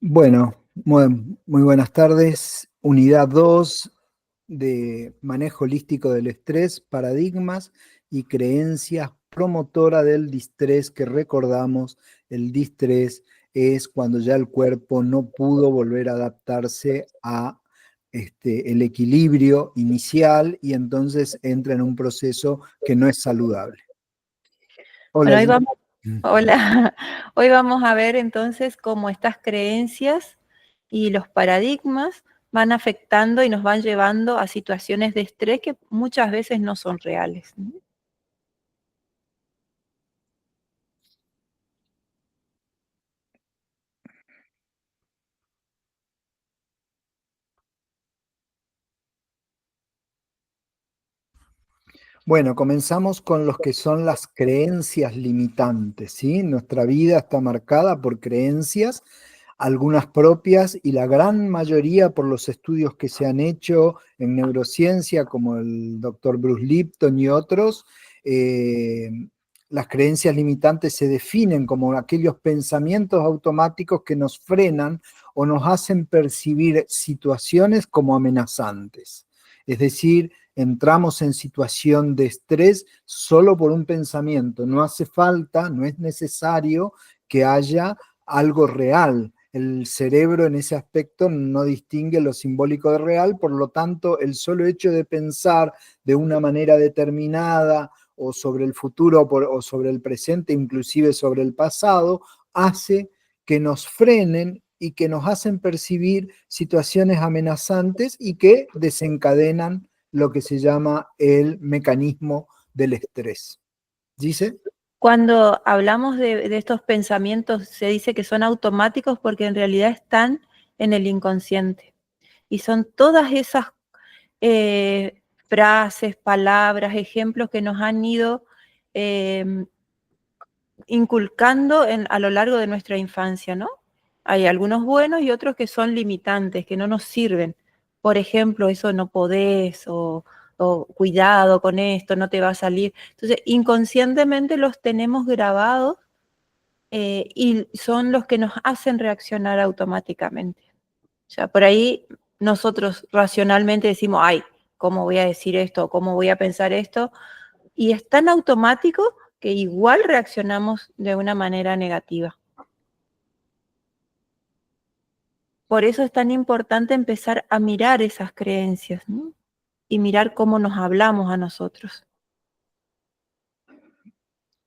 Bueno, muy buenas tardes. Unidad 2 de manejo holístico del estrés, paradigmas y creencias promotora del distrés, que recordamos, el distrés es cuando ya el cuerpo no pudo volver a adaptarse a el equilibrio inicial y entonces entra en un proceso que no es saludable. Hola, Bueno, hoy Gina. vamos, hola, hoy vamos a ver entonces cómo estas creencias y los paradigmas van afectando y nos van llevando a situaciones de estrés que muchas veces no son reales, ¿no? Bueno, comenzamos con los que son las creencias limitantes, ¿sí? Nuestra vida está marcada por creencias, algunas propias y la gran mayoría por los estudios que se han hecho en neurociencia, como el doctor Bruce Lipton y otros. eh, las creencias limitantes se definen como aquellos pensamientos automáticos que nos frenan o nos hacen percibir situaciones como amenazantes. Es decir, entramos en situación de estrés solo por un pensamiento. No hace falta, no es necesario que haya algo real. El cerebro en ese aspecto no distingue lo simbólico de real, por lo tanto, el solo hecho de pensar de una manera determinada o sobre el futuro o sobre el presente, inclusive sobre el pasado, hace que nos frenen y que nos hacen percibir situaciones amenazantes y que desencadenan lo que se llama el mecanismo del estrés. ¿Dice? Cuando hablamos de estos pensamientos se dice que son automáticos porque en realidad están en el inconsciente y son todas esas frases, palabras, ejemplos que nos han ido eh, inculcando a lo largo de nuestra infancia, ¿no? Hay algunos buenos y otros que son limitantes, que no nos sirven. Por ejemplo, eso no podés, o cuidado con esto, no te va a salir. Entonces, inconscientemente los tenemos grabados y son los que nos hacen reaccionar automáticamente. O sea, por ahí nosotros racionalmente decimos, ay, ¿cómo voy a decir esto? ¿Cómo voy a pensar esto? Y es tan automático que igual reaccionamos de una manera negativa. Por eso es tan importante empezar a mirar esas creencias, ¿no? Y mirar cómo nos hablamos a nosotros.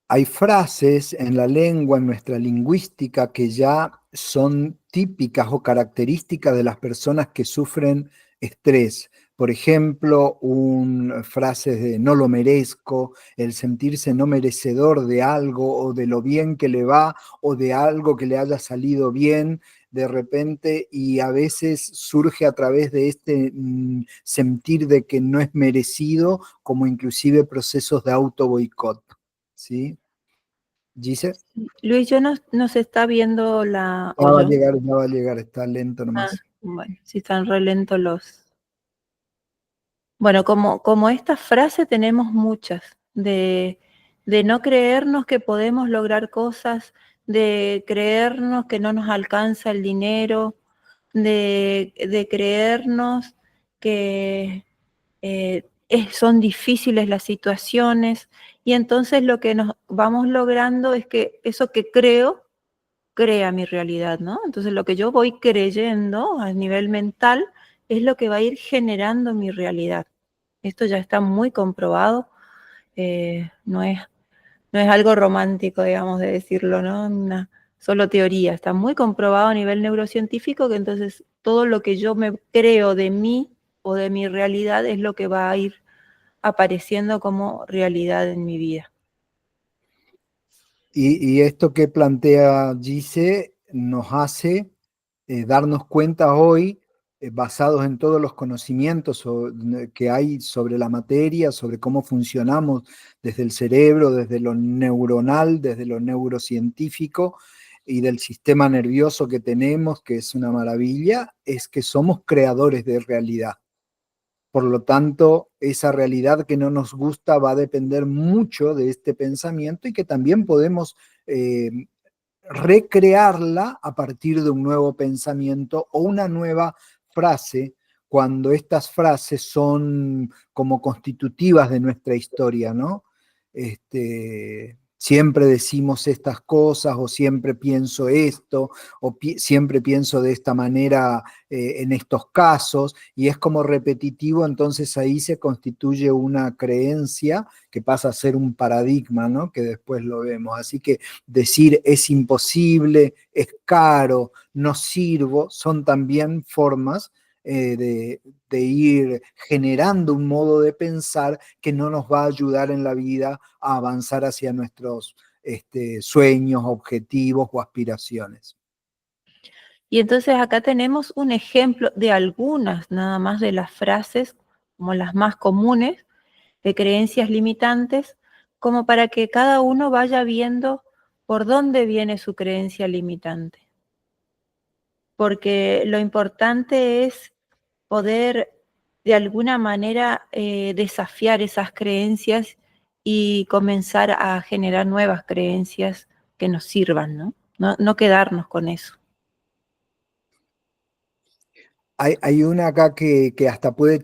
Hay frases en la lengua, en nuestra lingüística, que ya son típicas o características de las personas que sufren estrés. Por ejemplo, frases de no lo merezco, el sentirse no merecedor de algo o de lo bien que le va o de algo que le haya salido bien de repente, y a veces surge a través de este sentir de que no es merecido, como inclusive procesos de auto boicot. ¿Sí? Gise, Luis, yo no se está viendo la... ya o va a yo. llegar, ya va a llegar, está lento Ah, nomás. bueno, si están re lentos los... Bueno, como esta frase tenemos muchas, de no creernos que podemos lograr cosas, de creernos que no nos alcanza el dinero, de creernos que son difíciles las situaciones, y entonces lo que nos vamos logrando es que eso que creo crea mi realidad, ¿no? Entonces lo que yo voy creyendo a nivel mental es lo que va a ir generando mi realidad. Esto ya está muy comprobado, no es algo romántico, digamos, de decirlo, ¿no? Una solo teoría, está muy comprobado a nivel neurocientífico que entonces todo lo que yo me creo de mí o de mi realidad es lo que va a ir apareciendo como realidad en mi vida. Y esto que plantea Gise nos hace darnos cuenta hoy, basados en todos los conocimientos que hay sobre la materia, sobre cómo funcionamos desde el cerebro, desde lo neuronal, desde lo neurocientífico y del sistema nervioso que tenemos, que es una maravilla, es que somos creadores de realidad. Por lo tanto, esa realidad que no nos gusta va a depender mucho de este pensamiento y que también podemos recrearla a partir de un nuevo pensamiento o una nueva frase, cuando estas frases son como constitutivas de nuestra historia, ¿no? Siempre decimos estas cosas, o siempre pienso esto, o siempre pienso de esta manera en estos casos, y es como repetitivo. Entonces ahí se constituye una creencia que pasa a ser un paradigma, ¿no? Que después lo vemos. Así que decir es imposible, es caro, no sirvo, son también formas de ir generando un modo de pensar que no nos va a ayudar en la vida a avanzar hacia nuestros sueños, objetivos o aspiraciones. Y entonces acá tenemos un ejemplo de algunas nada más de las frases, como las más comunes, de creencias limitantes, como para que cada uno vaya viendo por dónde viene su creencia limitante. Porque lo importante es poder de alguna manera desafiar esas creencias y comenzar a generar nuevas creencias que nos sirvan, ¿no? No quedarnos con eso. Hay una acá que hasta puede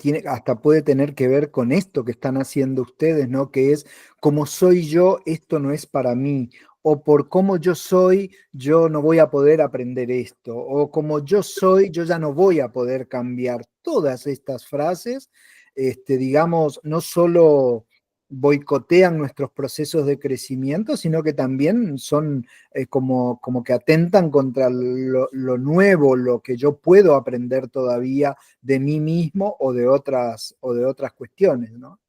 tener que ver con esto que están haciendo ustedes, ¿no? Que es: como soy yo, esto no es para mí. O por cómo yo soy, yo no voy a poder aprender esto. O como yo soy, yo ya no voy a poder cambiar. Todas estas frases, digamos, no solo boicotean nuestros procesos de crecimiento, sino que también son como que atentan contra lo nuevo, lo que yo puedo aprender todavía de mí mismo o de otras cuestiones, ¿no?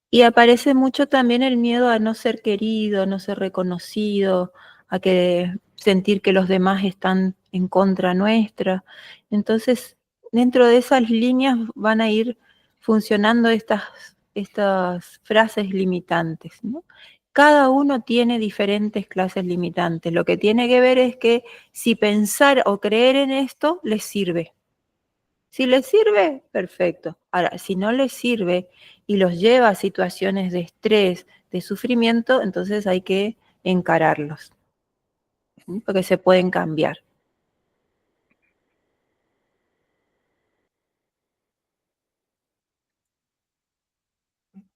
Y aparece mucho también el miedo a no ser querido, a no ser reconocido, a que sentir que los demás están en contra nuestra. Entonces, dentro de esas líneas van a ir funcionando estas frases limitantes, ¿no? Cada uno tiene diferentes clases limitantes. Lo que tiene que ver es que si pensar o creer en esto les sirve. Si les sirve, perfecto. Ahora, si no les sirve y los lleva a situaciones de estrés, de sufrimiento, entonces hay que encararlos, ¿sí? Porque se pueden cambiar.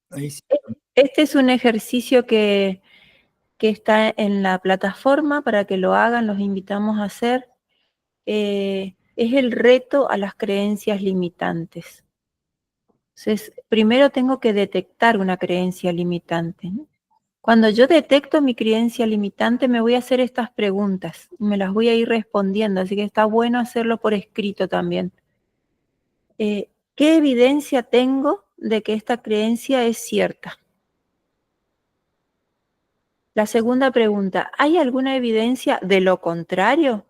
Ahí sí. Este es un ejercicio que está en la plataforma para que lo hagan, los invitamos a hacer. Es el reto a las creencias limitantes. Entonces, primero tengo que detectar una creencia limitante, ¿no? Cuando yo detecto mi creencia limitante, me voy a hacer estas preguntas, me las voy a ir respondiendo, así que está bueno hacerlo por escrito también. ¿Qué evidencia tengo de que esta creencia es cierta? La segunda pregunta, ¿hay alguna evidencia de lo contrario?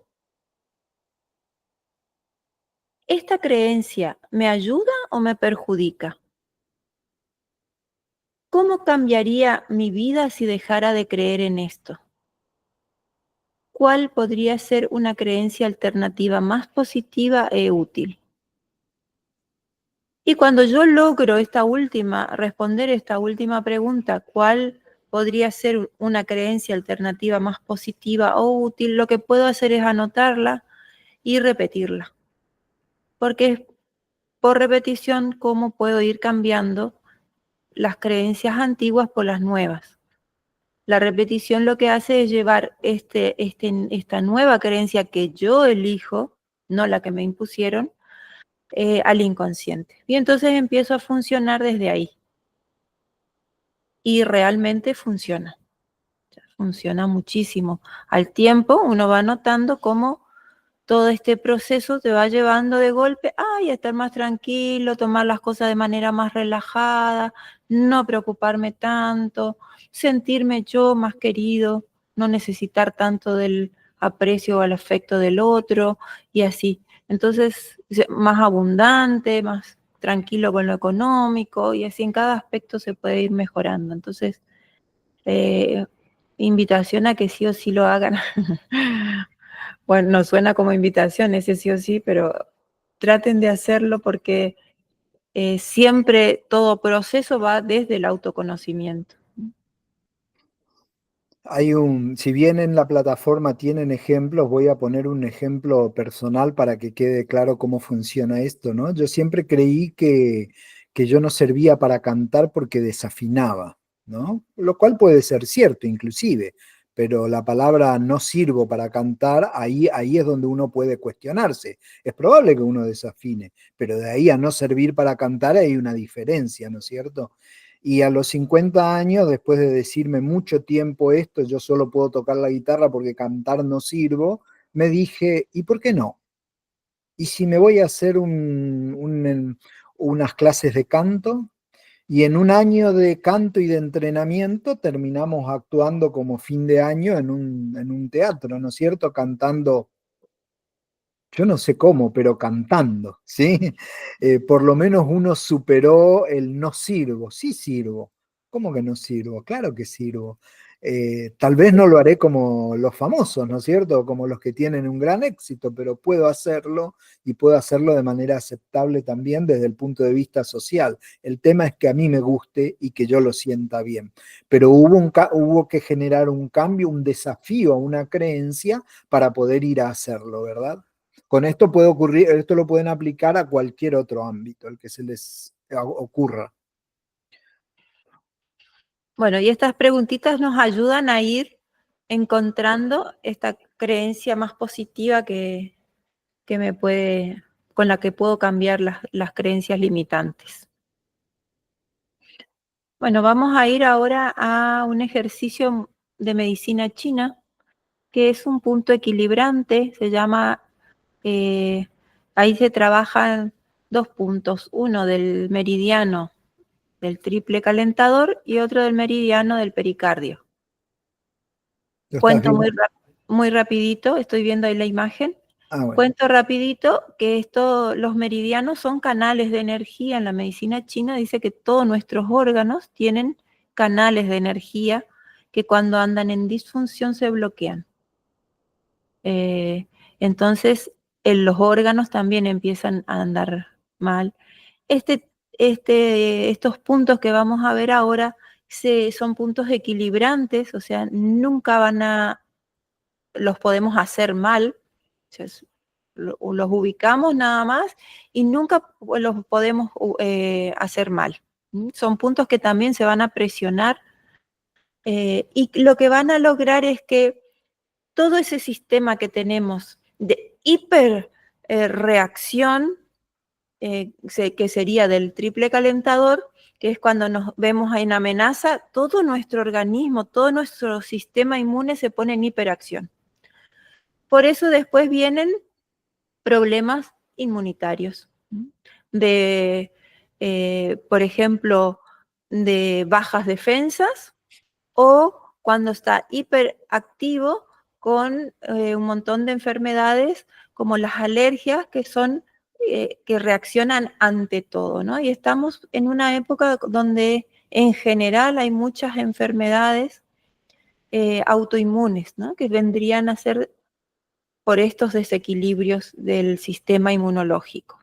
¿Esta creencia me ayuda o me perjudica? ¿Cómo cambiaría mi vida si dejara de creer en esto? ¿Cuál podría ser una creencia alternativa más positiva e útil? Y cuando yo logro responder esta última pregunta, ¿cuál podría ser una creencia alternativa más positiva o útil? Lo que puedo hacer es anotarla y repetirla. Porque es por repetición cómo puedo ir cambiando las creencias antiguas por las nuevas. La repetición lo que hace es llevar esta nueva creencia que yo elijo, no la que me impusieron, al inconsciente. Y entonces empiezo a funcionar desde ahí. Y realmente funciona. Funciona muchísimo. Al tiempo uno va notando cómo todo este proceso te va llevando de golpe a estar más tranquilo, tomar las cosas de manera más relajada, no preocuparme tanto, sentirme yo más querido, no necesitar tanto del aprecio o el afecto del otro y así. Entonces, más abundante, más tranquilo con lo económico y así en cada aspecto se puede ir mejorando. Entonces, eh, invitación a que sí o sí lo hagan. Bueno, no suena como invitación ese sí o sí, pero traten de hacerlo porque siempre todo proceso va desde el autoconocimiento. Si bien en la plataforma tienen ejemplos, voy a poner un ejemplo personal para que quede claro cómo funciona esto, ¿no? Yo siempre creí que yo no servía para cantar porque desafinaba, ¿no? Lo cual puede ser cierto inclusive, pero la palabra no sirvo para cantar, ahí es donde uno puede cuestionarse. Es probable que uno desafine, pero de ahí a no servir para cantar hay una diferencia, ¿no es cierto? Y a los 50 años, después de decirme mucho tiempo esto, yo solo puedo tocar la guitarra porque cantar no sirvo, me dije, ¿y por qué no? ¿Y si me voy a hacer unas clases de canto? Y en un año de canto y de entrenamiento terminamos actuando como fin de año en un teatro, ¿no es cierto? Cantando, yo no sé cómo, pero cantando, ¿sí? Por lo menos uno superó el no sirvo, sí sirvo. ¿Cómo que no sirvo? Claro que sirvo. Tal vez no lo haré como los famosos, ¿no es cierto? Como los que tienen un gran éxito, pero puedo hacerlo y puedo hacerlo de manera aceptable también desde el punto de vista social. El tema es que a mí me guste y que yo lo sienta bien. Pero hubo que generar un cambio, un desafío a una creencia para poder ir a hacerlo, ¿verdad? Con esto puede ocurrir, esto lo pueden aplicar a cualquier otro ámbito, el que se les ocurra. Bueno, y estas preguntitas nos ayudan a ir encontrando esta creencia más positiva con la que puedo cambiar las creencias limitantes. Bueno, vamos a ir ahora a un ejercicio de medicina china, que es un punto equilibrante, se llama, ahí se trabajan 2 puntos, uno del meridiano del triple calentador y otro del meridiano del pericardio. ¿Lo estás Cuento viendo? muy rapidito, estoy viendo ahí la imagen. Ah, bueno. Cuento rapidito que los meridianos son canales de energía. En la medicina china dice que todos nuestros órganos tienen canales de energía que cuando andan en disfunción se bloquean. Entonces, los órganos también empiezan a andar mal. Estos puntos que vamos a ver ahora son puntos equilibrantes, o sea, nunca los podemos hacer mal, o sea, los ubicamos nada más y nunca los podemos hacer mal. Son puntos que también se van a presionar y lo que van a lograr es que todo ese sistema que tenemos de hiperreacción, que sería del triple calentador, que es cuando nos vemos en amenaza, todo nuestro organismo, todo nuestro sistema inmune se pone en hiperacción. Por eso después vienen problemas inmunitarios, por ejemplo, de bajas defensas o cuando está hiperactivo con un montón de enfermedades como las alergias que reaccionan ante todo, ¿no? Y estamos en una época donde en general hay muchas enfermedades autoinmunes, ¿no? Que vendrían a ser por estos desequilibrios del sistema inmunológico.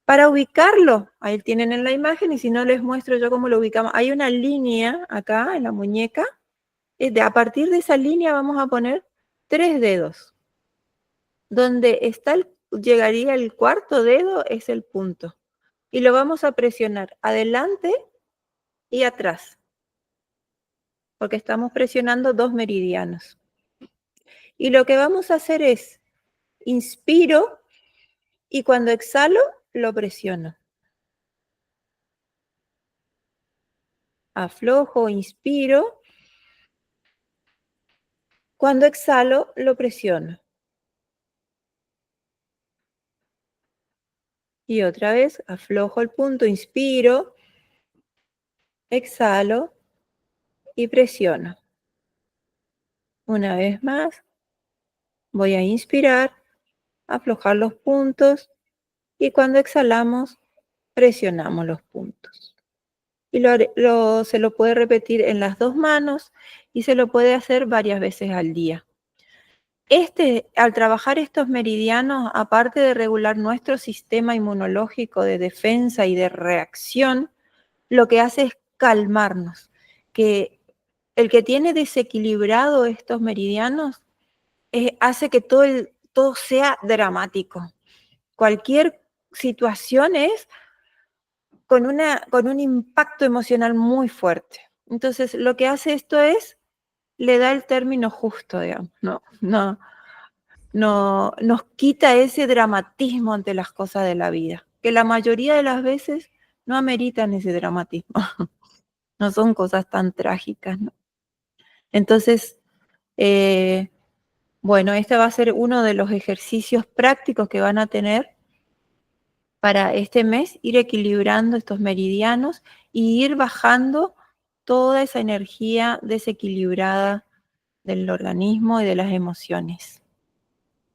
Para ubicarlo, ahí tienen en la imagen y si no les muestro yo cómo lo ubicamos, hay una línea acá en la muñeca. A partir de esa línea vamos a poner 3 dedos. Donde llegaría el cuarto dedo es el punto. Y lo vamos a presionar adelante y atrás, porque estamos presionando 2 meridianos. Y lo que vamos a hacer es, inspiro y cuando exhalo, lo presiono. Aflojo, inspiro. Cuando exhalo, lo presiono. Y otra vez, aflojo el punto, inspiro, exhalo y presiono. Una vez más, voy a inspirar, aflojar los puntos y cuando exhalamos, presionamos los puntos. Y se lo puede repetir en las 2 manos y se lo puede hacer varias veces al día. Al trabajar estos meridianos, aparte de regular nuestro sistema inmunológico de defensa y de reacción, lo que hace es calmarnos, que el que tiene desequilibrado estos meridianos hace que todo sea dramático. Cualquier situación es con un impacto emocional muy fuerte. Entonces, lo que hace esto es, le da el término justo, digamos, no nos quita ese dramatismo ante las cosas de la vida, que la mayoría de las veces no ameritan ese dramatismo, no son cosas tan trágicas, ¿no? Entonces, bueno, este va a ser uno de los ejercicios prácticos que van a tener para este mes, ir equilibrando estos meridianos y ir bajando toda esa energía desequilibrada del organismo y de las emociones.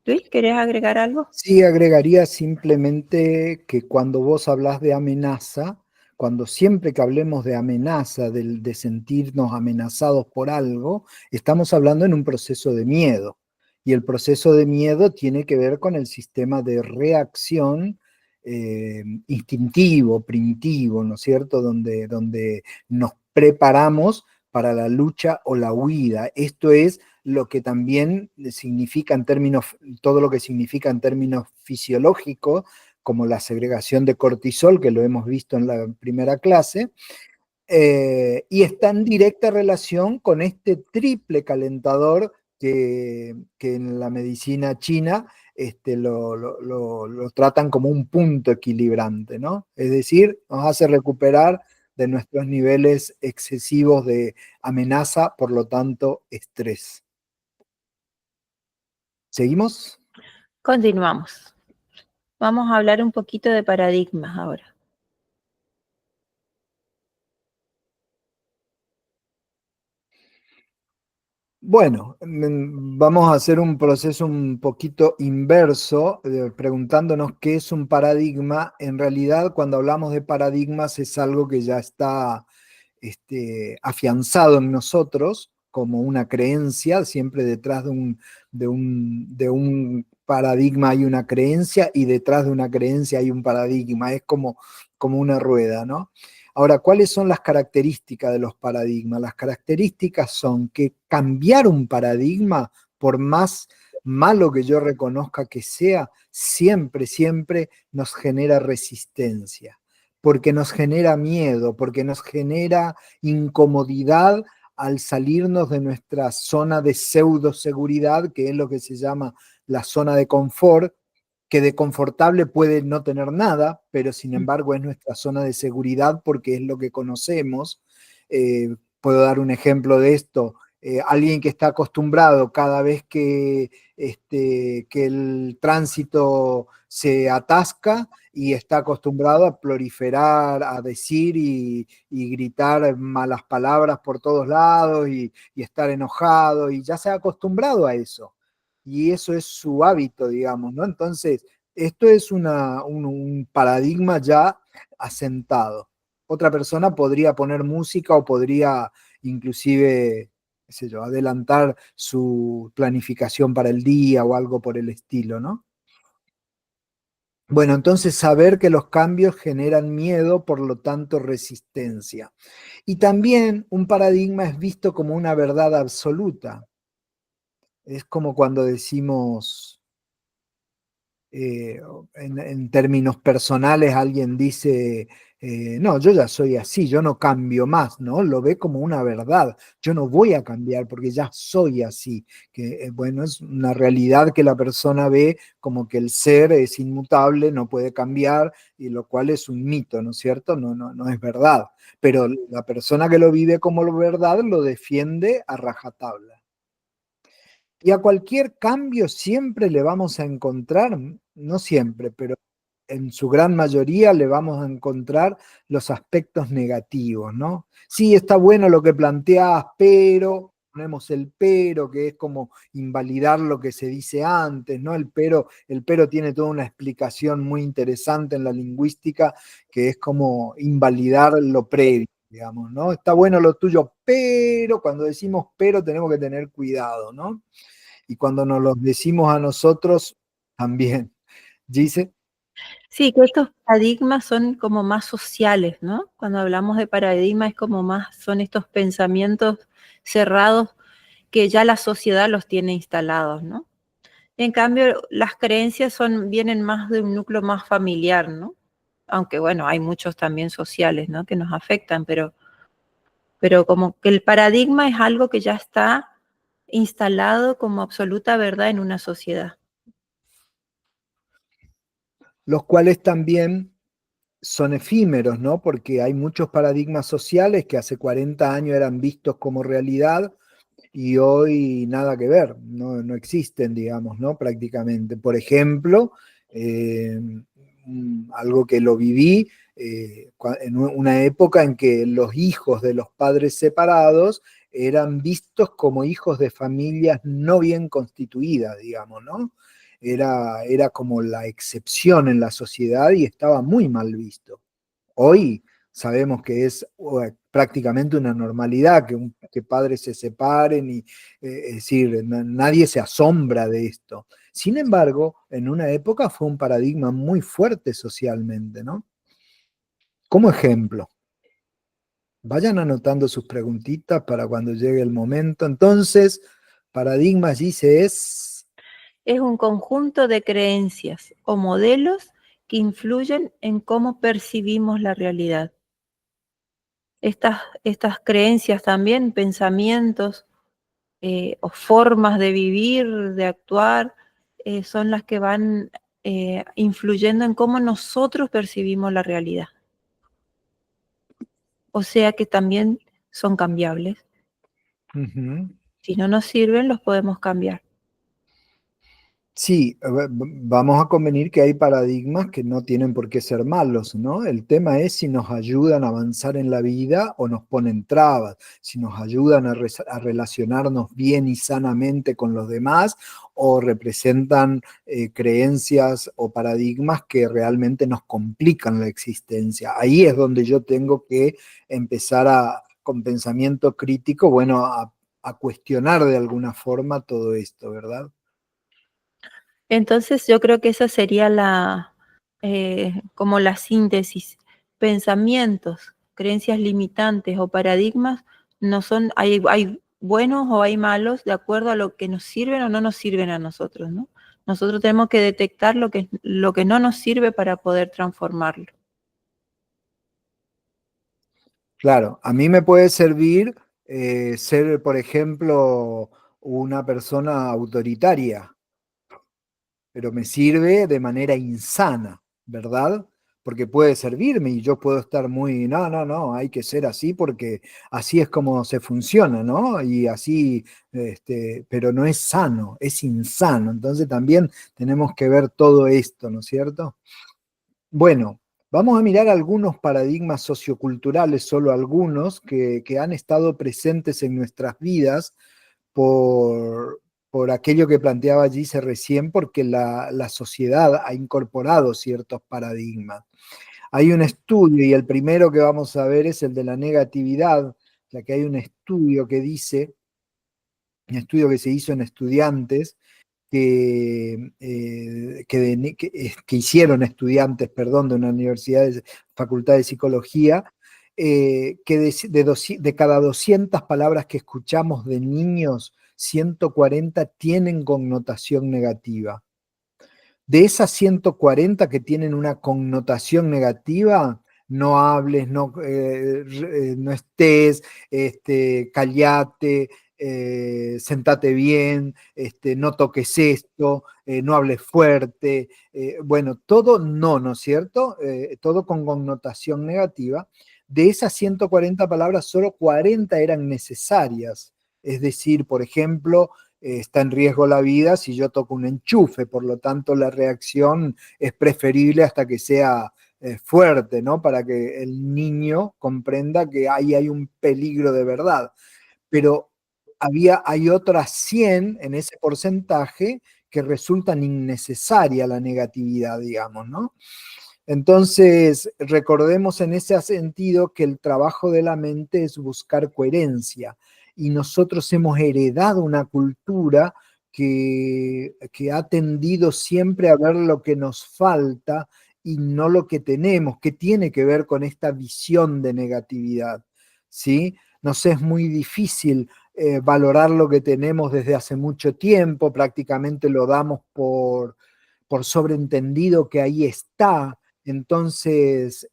Luis, ¿querés agregar algo? Sí, agregaría simplemente que cuando vos hablas de amenaza, cuando siempre que hablemos de amenaza, de sentirnos amenazados por algo, estamos hablando en un proceso de miedo. Y el proceso de miedo tiene que ver con el sistema de reacción instintivo, primitivo, ¿no es cierto? Donde nos preparamos para la lucha o la huida. Esto es lo que también significa en términos, todo lo que significa en términos fisiológicos, como la segregación de cortisol, que lo hemos visto en la primera clase, y está en directa relación con este triple calentador que en la medicina china lo tratan como un punto equilibrante, ¿no? Es decir, nos hace recuperar de nuestros niveles excesivos de amenaza, por lo tanto, estrés. ¿Seguimos? Continuamos. Vamos a hablar un poquito de paradigmas ahora. Bueno, vamos a hacer un proceso un poquito inverso, preguntándonos qué es un paradigma. En realidad, cuando hablamos de paradigmas es algo que ya está afianzado en nosotros como una creencia. Siempre detrás de un paradigma hay una creencia y detrás de una creencia hay un paradigma. Es como una rueda, ¿no? Ahora, ¿cuáles son las características de los paradigmas? Las características son que cambiar un paradigma, por más malo que yo reconozca que sea, siempre nos genera resistencia, porque nos genera miedo, porque nos genera incomodidad al salirnos de nuestra zona de pseudo seguridad, que es lo que se llama la zona de confort, que de confortable puede no tener nada, pero sin embargo es nuestra zona de seguridad porque es lo que conocemos. Puedo dar un ejemplo de esto. Alguien que está acostumbrado cada vez que el tránsito se atasca y está acostumbrado a proliferar, a decir y gritar malas palabras por todos lados y estar enojado, y ya se ha acostumbrado a eso. Y eso es su hábito, digamos, ¿no? Entonces, esto es un paradigma ya asentado. Otra persona podría poner música o podría inclusive, qué sé yo, adelantar su planificación para el día o algo por el estilo, ¿no? Bueno, entonces saber que los cambios generan miedo, por lo tanto resistencia. Y también un paradigma es visto como una verdad absoluta. Es como cuando decimos, en términos personales, alguien dice, no, yo ya soy así, yo no cambio más, ¿no? Lo ve como una verdad, yo no voy a cambiar porque ya soy así, que bueno, es una realidad que la persona ve como que el ser es inmutable, no puede cambiar, y lo cual es un mito, ¿no es cierto? No es verdad, pero la persona que lo vive como verdad lo defiende a rajatabla. Y a cualquier cambio siempre le vamos a encontrar, no siempre, pero en su gran mayoría le vamos a encontrar los aspectos negativos, ¿no? Sí, está bueno lo que planteás, pero, ponemos el pero, que es como invalidar lo que se dice antes, ¿no? El pero tiene toda una explicación muy interesante en la lingüística, que es como invalidar lo previo, digamos, ¿no? Está bueno lo tuyo, pero cuando decimos pero tenemos que tener cuidado, ¿no? Y cuando nos los decimos a nosotros, también. Dice. Sí, que estos paradigmas son como más sociales, ¿no? Cuando hablamos de paradigma es como más, son estos pensamientos cerrados que ya la sociedad los tiene instalados, ¿no? En cambio, las creencias vienen más de un núcleo más familiar, ¿no? Aunque bueno, hay muchos también sociales, ¿no? Que nos afectan, pero como que el paradigma es algo que ya está instalado como absoluta verdad en una sociedad. Los cuales también son efímeros, ¿no? Porque hay muchos paradigmas sociales que hace 40 años eran vistos como realidad y hoy nada que ver, no existen, digamos, ¿no? Prácticamente. Por ejemplo, eh, algo que lo viví en una época en que los hijos de los padres separados eran vistos como hijos de familias no bien constituidas, digamos, ¿no? Era como la excepción en la sociedad y estaba muy mal visto. Hoy sabemos que es prácticamente una normalidad que padres se separen y es decir, nadie se asombra de esto. Sin embargo, en una época fue un paradigma muy fuerte socialmente, ¿no? Como ejemplo, vayan anotando sus preguntitas para cuando llegue el momento. Entonces, paradigma dice Es un conjunto de creencias o modelos que influyen en cómo percibimos la realidad. Estas creencias también, pensamientos o formas de vivir, de actuar, son las que van influyendo en cómo nosotros percibimos la realidad. O sea que también son cambiables. Ujú. Si no nos sirven, los podemos cambiar. Sí, vamos a convenir que hay paradigmas que no tienen por qué ser malos, ¿no? El tema es si nos ayudan a avanzar en la vida o nos ponen trabas, si nos ayudan a relacionarnos bien y sanamente con los demás o representan creencias o paradigmas que realmente nos complican la existencia. Ahí es donde yo tengo que empezar con pensamiento crítico, bueno, a cuestionar de alguna forma todo esto, ¿verdad? Entonces yo creo que esa sería como la síntesis. Pensamientos, creencias limitantes o paradigmas no son, hay buenos o hay malos de acuerdo a lo que nos sirven o no nos sirven a nosotros, ¿no? Nosotros tenemos que detectar lo que no nos sirve para poder transformarlo. Claro, a mí me puede servir ser, por ejemplo, una persona autoritaria, pero me sirve de manera insana, ¿verdad? Porque puede servirme y yo puedo estar muy, no, hay que ser así porque así es como se funciona, ¿no? Y así, pero no es sano, es insano. Entonces también tenemos que ver todo esto, ¿no es cierto? Bueno, vamos a mirar algunos paradigmas socioculturales, solo algunos, que han estado presentes en nuestras vidas por, por aquello que planteaba Gise recién, porque la sociedad ha incorporado ciertos paradigmas. Hay un estudio, y el primero que vamos a ver es el de la negatividad, ya que hay un estudio que dice, un estudio que se hizo en estudiantes, que hicieron estudiantes, perdón, de una universidad, facultad de psicología, que de cada 200 palabras que escuchamos de niños, 140 tienen connotación negativa. De esas 140 que tienen una connotación negativa, no hables, no estés, callate, sentate bien, no toques esto, no hables fuerte, bueno, todo no, ¿no es cierto? Todo con connotación negativa. De esas 140 palabras, solo 40 eran necesarias. Es decir, por ejemplo, está en riesgo la vida si yo toco un enchufe, por lo tanto la reacción es preferible hasta que sea fuerte, ¿no? Para que el niño comprenda que ahí hay un peligro de verdad. Pero hay otras 100 en ese porcentaje que resultan innecesaria la negatividad, digamos, ¿no? Entonces, recordemos en ese sentido que el trabajo de la mente es buscar coherencia y nosotros hemos heredado una cultura que ha tendido siempre a ver lo que nos falta y no lo que tenemos, que tiene que ver con esta visión de negatividad, ¿sí? Nos es muy difícil valorar lo que tenemos desde hace mucho tiempo, prácticamente lo damos por sobreentendido que ahí está, entonces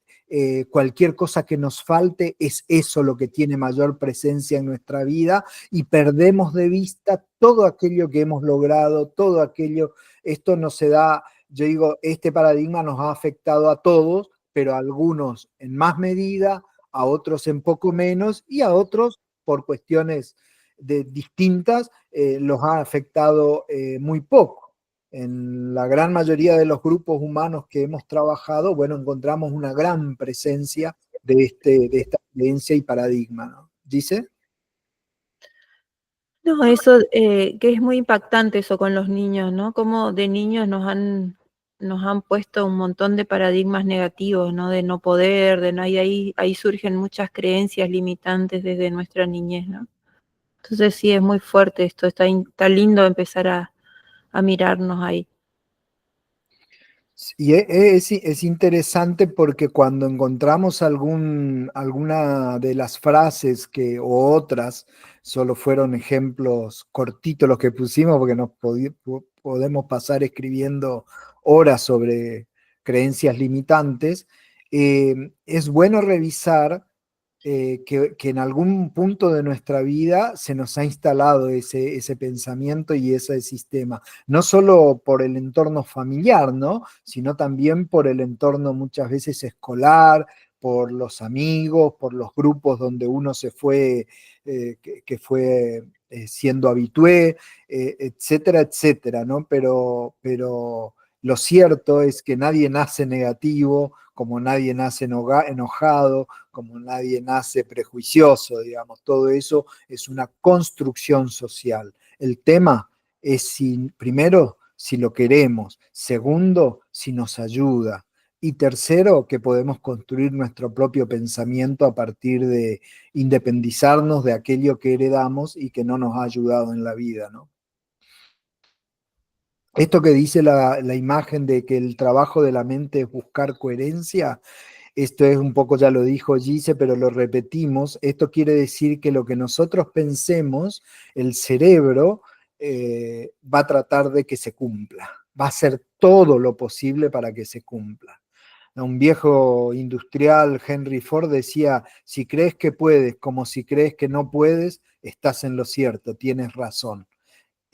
cualquier cosa que nos falte es eso lo que tiene mayor presencia en nuestra vida y perdemos de vista todo aquello que hemos logrado, todo aquello, esto no se da, yo digo, este paradigma nos ha afectado a todos, pero a algunos en más medida, a otros en poco menos y a otros por cuestiones distintas los ha afectado muy poco. En la gran mayoría de los grupos humanos que hemos trabajado, bueno, encontramos una gran presencia de esta creencia y paradigma, ¿no? ¿Dice? No, eso que es muy impactante eso con los niños, ¿no? Como de niños nos han puesto un montón de paradigmas negativos, ¿no? De no poder, de no, y ahí surgen muchas creencias limitantes desde nuestra niñez, ¿no? Entonces sí, es muy fuerte esto, está lindo empezar a mirarnos ahí. Y es interesante porque cuando encontramos alguna de las frases o otras, solo fueron ejemplos cortitos los que pusimos porque podemos pasar escribiendo horas sobre creencias limitantes, es bueno revisar que en algún punto de nuestra vida se nos ha instalado ese pensamiento y ese sistema, no solo por el entorno familiar, ¿no? Sino también por el entorno muchas veces escolar, por los amigos, por los grupos donde uno se fue, que fue siendo habitué, etcétera, etcétera, ¿no? Pero lo cierto es que nadie nace negativo, como nadie nace enojado, como nadie nace prejuicioso, digamos, todo eso es una construcción social. El tema es si, primero, si lo queremos, segundo, si nos ayuda, y tercero, que podemos construir nuestro propio pensamiento a partir de independizarnos de aquello que heredamos y que no nos ha ayudado en la vida, ¿no? Esto que dice la imagen de que el trabajo de la mente es buscar coherencia, esto es un poco, ya lo dijo Gise, pero lo repetimos. Esto quiere decir que lo que nosotros pensemos, el cerebro va a tratar de que se cumpla. Va a hacer todo lo posible para que se cumpla. Un viejo industrial, Henry Ford, decía, si crees que puedes como si crees que no puedes, estás en lo cierto, tienes razón.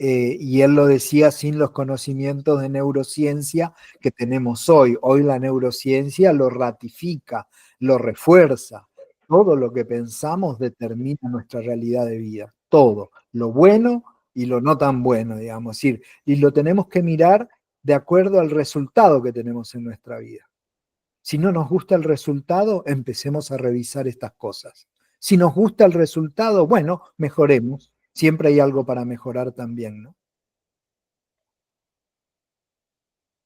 Y él lo decía sin los conocimientos de neurociencia que tenemos hoy. Hoy la neurociencia lo ratifica, lo refuerza. Todo lo que pensamos determina nuestra realidad de vida. Todo, lo bueno y lo no tan bueno, digamos. Es decir, y lo tenemos que mirar de acuerdo al resultado que tenemos en nuestra vida. Si no nos gusta el resultado, empecemos a revisar estas cosas. Si nos gusta el resultado, bueno, mejoremos. Siempre hay algo para mejorar también, ¿no?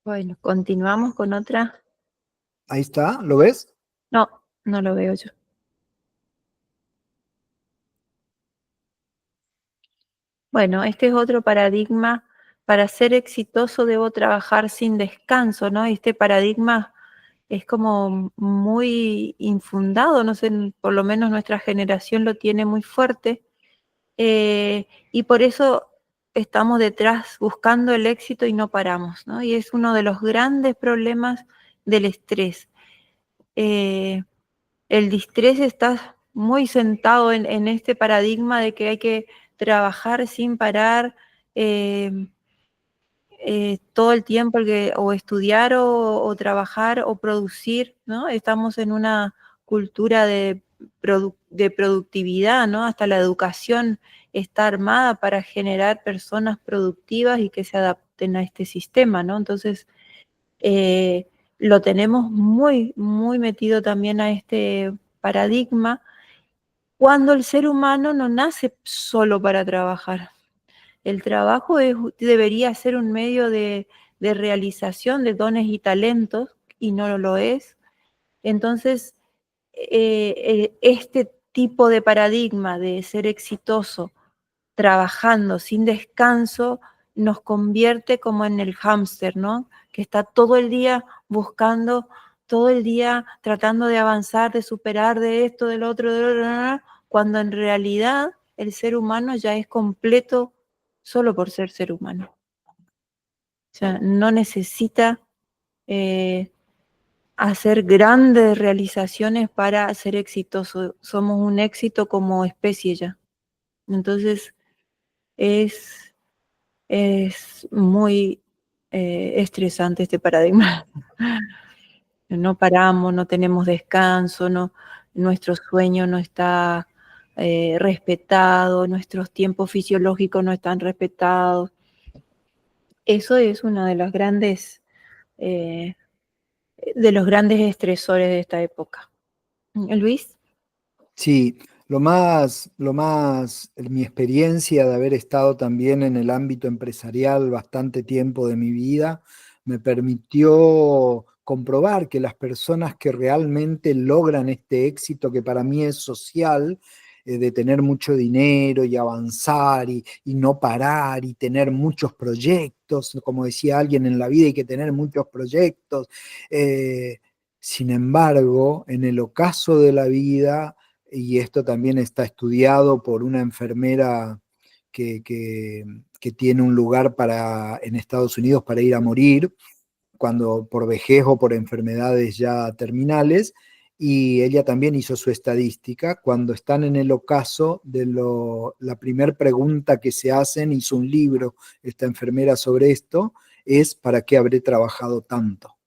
Bueno, continuamos con otra. Ahí está, ¿lo ves? No, no lo veo yo. Bueno, este es otro paradigma. Para ser exitoso debo trabajar sin descanso, ¿no? Este paradigma es como muy infundado, no sé, por lo menos nuestra generación lo tiene muy fuerte, y por eso estamos detrás buscando el éxito y no paramos, ¿no? Y es uno de los grandes problemas del estrés. El distrés está muy sentado en este paradigma de que hay que trabajar sin parar todo el tiempo, o estudiar o trabajar o producir, ¿no? Estamos en una cultura de productividad, ¿no? Hasta la educación está armada para generar personas productivas y que se adapten a este sistema, ¿no? Entonces, eh, lo tenemos muy, muy metido también a este paradigma, cuando el ser humano no nace solo para trabajar. El trabajo debería ser un medio de realización de dones y talentos, y no lo es. Entonces, este tipo de paradigma de ser exitoso trabajando sin descanso nos convierte como en el hámster, ¿no? Que está todo el día buscando, todo el día tratando de avanzar, de superar, de esto, del otro, cuando en realidad el ser humano ya es completo solo por ser humano. O sea, no necesita hacer grandes realizaciones para ser exitoso. Somos un éxito como especie ya. Entonces, es muy estresante este paradigma. No paramos, no tenemos descanso, no, nuestro sueño no está respetado, nuestros tiempos fisiológicos no están respetados. Eso es uno eh, de los grandes estresores de esta época. Luis. Sí, mi experiencia de haber estado también en el ámbito empresarial bastante tiempo de mi vida, me permitió comprobar que las personas que realmente logran este éxito, que para mí es social, de tener mucho dinero y avanzar y no parar y tener muchos proyectos, como decía alguien en la vida, hay que tener muchos proyectos. Sin embargo, en el ocaso de la vida, y esto también está estudiado por una enfermera que tiene un lugar en Estados Unidos para ir a morir, cuando por vejez o por enfermedades ya terminales, y ella también hizo su estadística. Cuando están en el ocaso, la primera pregunta que se hacen, hizo un libro esta enfermera sobre esto, es ¿para qué habré trabajado tanto?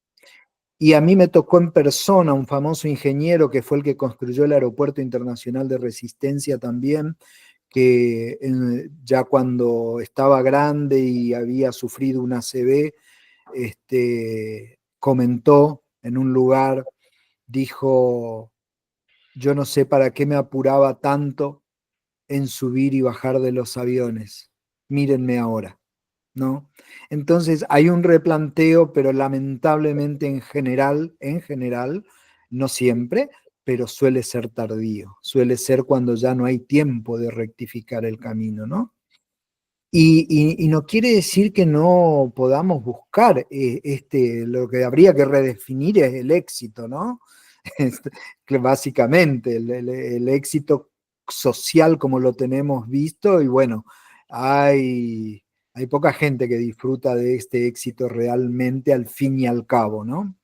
Y a mí me tocó en persona un famoso ingeniero que fue el que construyó el Aeropuerto Internacional de Resistencia también, que ya cuando estaba grande y había sufrido una ACV, comentó en un lugar, dijo, yo no sé para qué me apuraba tanto en subir y bajar de los aviones, mírenme ahora. ¿No? Entonces hay un replanteo, pero lamentablemente en general, no siempre, pero suele ser tardío, suele ser cuando ya no hay tiempo de rectificar el camino, ¿no? Y no quiere decir que no podamos buscar, lo que habría que redefinir es el éxito, ¿no? Que básicamente el éxito social como lo tenemos visto, y bueno, hay poca gente que disfruta de este éxito realmente al fin y al cabo, ¿no?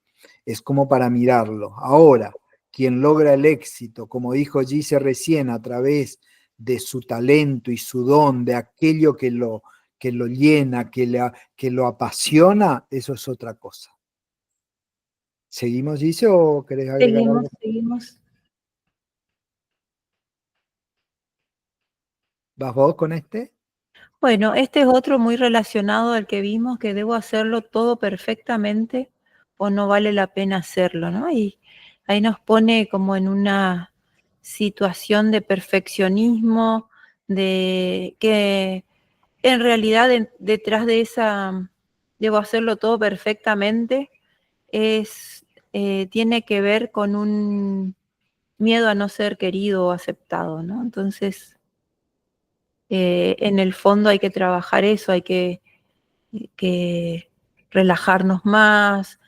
Es como para mirarlo. Ahora, quien logra el éxito, como dijo Gise recién, a través de su talento y su don, de aquello que lo llena, que lo apasiona, eso es otra cosa. ¿Seguimos, Gise, o querés agregar algo? Seguimos. ¿Vas vos con este? Bueno, este es otro muy relacionado al que vimos, que debo hacerlo todo perfectamente o no vale la pena hacerlo, ¿no? Y ahí nos pone como en una situación de perfeccionismo, de que en realidad detrás de esa debo hacerlo todo perfectamente tiene que ver con un miedo a no ser querido o aceptado, ¿no? Entonces, en el fondo hay que trabajar eso, hay que relajarnos más,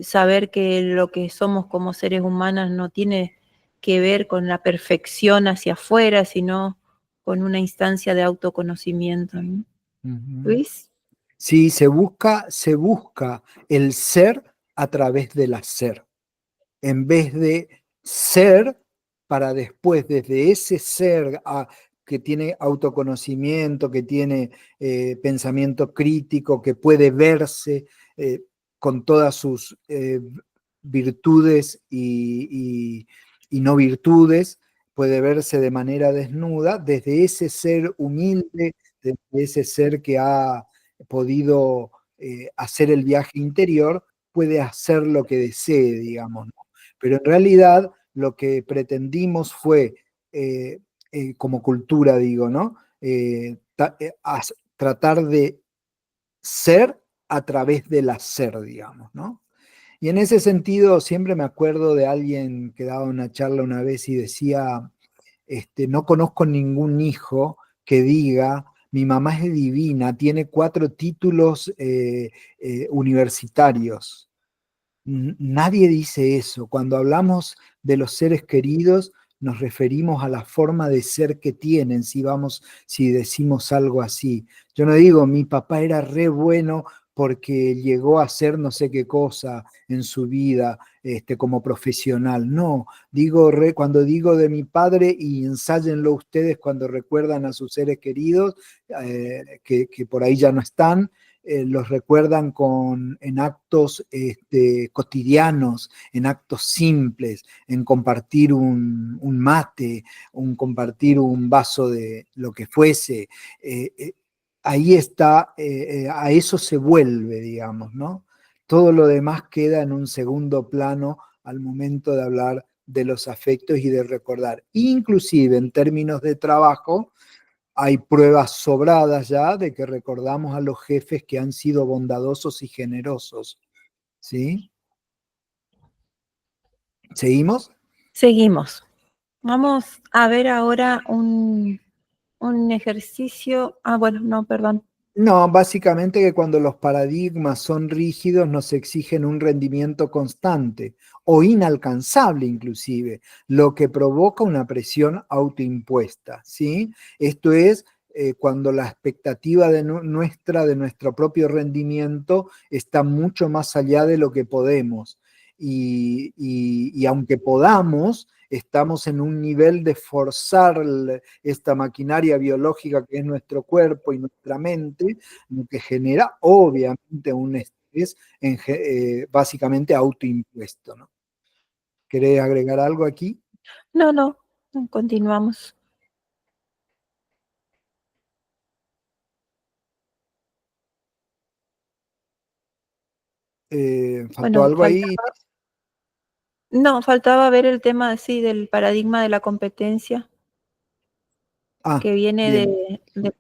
saber que lo que somos como seres humanos no tiene que ver con la perfección hacia afuera, sino con una instancia de autoconocimiento, ¿no? Luis. Sí, se busca el ser a través del hacer, en vez de ser para después, desde ese ser que tiene autoconocimiento, que tiene pensamiento crítico, que puede verse con todas sus virtudes y no virtudes, puede verse de manera desnuda, desde ese ser humilde, desde ese ser que ha podido hacer el viaje interior, puede hacer lo que desee, digamos, ¿no? Pero en realidad lo que pretendimos fue, como cultura, digo, ¿no? Tratar de ser a través del hacer, digamos, ¿no? Y en ese sentido siempre me acuerdo de alguien que daba una charla una vez y decía, no conozco ningún hijo que diga, mi mamá es divina, tiene 4 títulos universitarios. Nadie dice eso. Cuando hablamos de los seres queridos, nos referimos a la forma de ser que tienen, si decimos algo así. Yo no digo, mi papá era re bueno porque llegó a hacer no sé qué cosa en su vida como profesional. No, cuando digo de mi padre, y ensáyenlo ustedes cuando recuerdan a sus seres queridos, que por ahí ya no están, los recuerdan en actos cotidianos, en actos simples, en compartir un mate, compartir un vaso de lo que fuese. Ahí está, a eso se vuelve, digamos, ¿no? Todo lo demás queda en un segundo plano al momento de hablar de los afectos y de recordar. Inclusive en términos de trabajo, hay pruebas sobradas ya de que recordamos a los jefes que han sido bondadosos y generosos. ¿Sí? ¿Seguimos? Seguimos. Vamos a ver ahora un ejercicio. Ah, bueno, no, perdón. No, básicamente que cuando los paradigmas son rígidos nos exigen un rendimiento constante o inalcanzable inclusive, lo que provoca una presión autoimpuesta, ¿sí? Esto es cuando la expectativa de nuestro propio rendimiento está mucho más allá de lo que podemos. Y aunque podamos, estamos en un nivel de forzar esta maquinaria biológica que es nuestro cuerpo y nuestra mente, lo que genera obviamente un estrés básicamente autoimpuesto, ¿no? ¿Querés agregar algo aquí? No, no, continuamos. ¿Faltó Bueno, algo ahí? faltaba ver el tema así del paradigma de la competencia, Ah, que viene bien.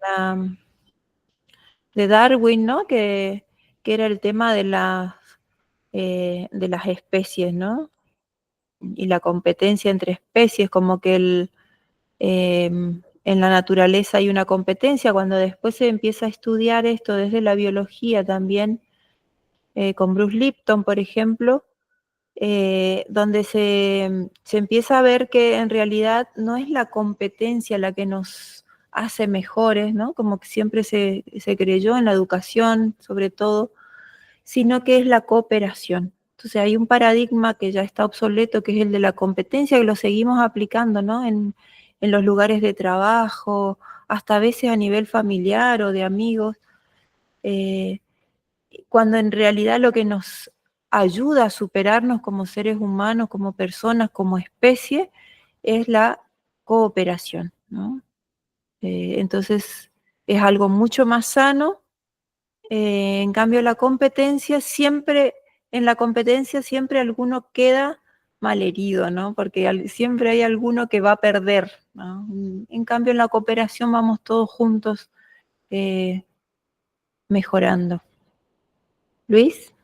de Darwin, ¿no? Que era el tema de las especies, ¿no? Y la competencia entre especies, como que en la naturaleza hay una competencia. Cuando después se empieza a estudiar esto desde la biología también, con Bruce Lipton, por ejemplo, donde se empieza a ver que en realidad no es la competencia la que nos hace mejores, ¿no? Como que siempre se creyó en la educación, sobre todo, sino que es la cooperación. Entonces hay un paradigma que ya está obsoleto, que es el de la competencia, que lo seguimos aplicando, ¿no? En los lugares de trabajo, hasta a veces a nivel familiar o de amigos, eh, cuando en realidad lo que nos ayuda a superarnos como seres humanos, como personas, como especie, es la cooperación, ¿no? Entonces es algo mucho más sano. En cambio, en la competencia siempre alguno queda malherido, ¿no? Porque siempre hay alguno que va a perder, ¿no? En cambio, en la cooperación vamos todos juntos mejorando. Luis.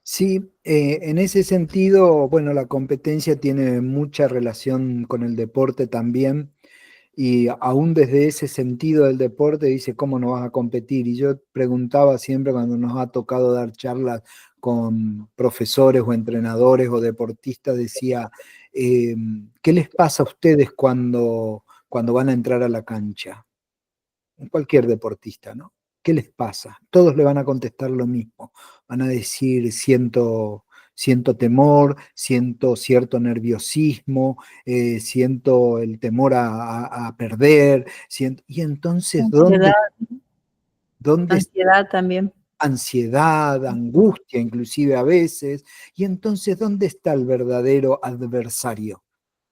Sí, en ese sentido, bueno, la competencia tiene mucha relación con el deporte también. Y aún desde ese sentido del deporte dice, ¿cómo no vas a competir? Y yo preguntaba siempre cuando nos ha tocado dar charlas con profesores o entrenadores o deportistas, decía, ¿qué les pasa a ustedes cuando van a entrar a la cancha? Cualquier deportista, ¿no? ¿Qué les pasa? Todos le van a contestar lo mismo. Van a decir, siento temor, siento cierto nerviosismo, siento el temor a perder, y entonces, Ansiedad, ¿dónde está ansiedad también. ansiedad, angustia, inclusive a veces? Y entonces, ¿dónde está el verdadero adversario?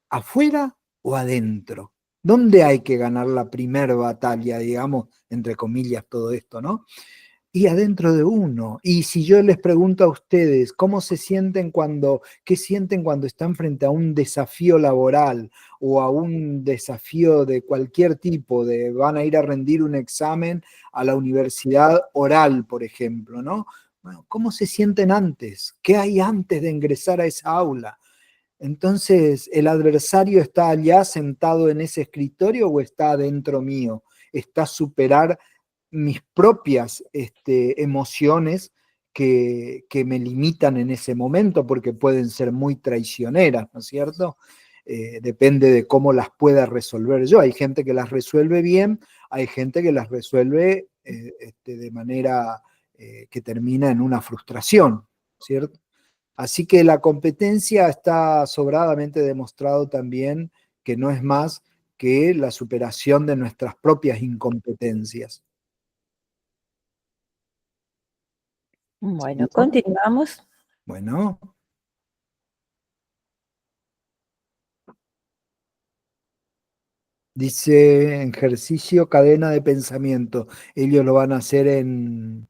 ¿Afuera o adentro? ¿Dónde hay que ganar la primera batalla, digamos, entre comillas, todo esto, ¿no? Y adentro de uno. Y si yo les pregunto a ustedes, ¿qué sienten cuando están frente a un desafío laboral o a un desafío de cualquier tipo, van a ir a rendir un examen a la universidad oral, por ejemplo, ¿no? Bueno, ¿cómo se sienten antes? ¿Qué hay antes de ingresar a esa aula? Entonces, ¿el adversario está allá sentado en ese escritorio o está adentro mío? Está superar mis propias emociones que me limitan en ese momento porque pueden ser muy traicioneras, ¿no es cierto? Depende de cómo las pueda resolver yo. Hay gente que las resuelve bien, hay gente que las resuelve de manera que termina en una frustración, ¿cierto? Así que la competencia está sobradamente demostrado también que no es más que la superación de nuestras propias incompetencias. Bueno, ¿Listo? continuamos. Bueno, dice ejercicio cadena de pensamiento. Ellos lo van a hacer en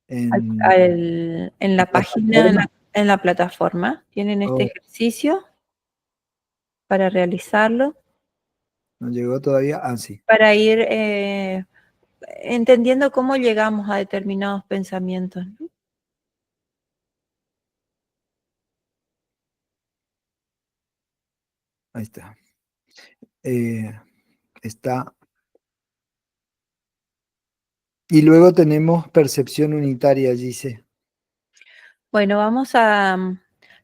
En la la página, plataforma. en la plataforma, tienen este Oh, ejercicio para realizarlo, no llegó todavía. Ah, sí. para ir entendiendo cómo llegamos a determinados pensamientos, ¿no? Ahí está. Eh, está. Y luego tenemos percepción unitaria, dice. Bueno, vamos a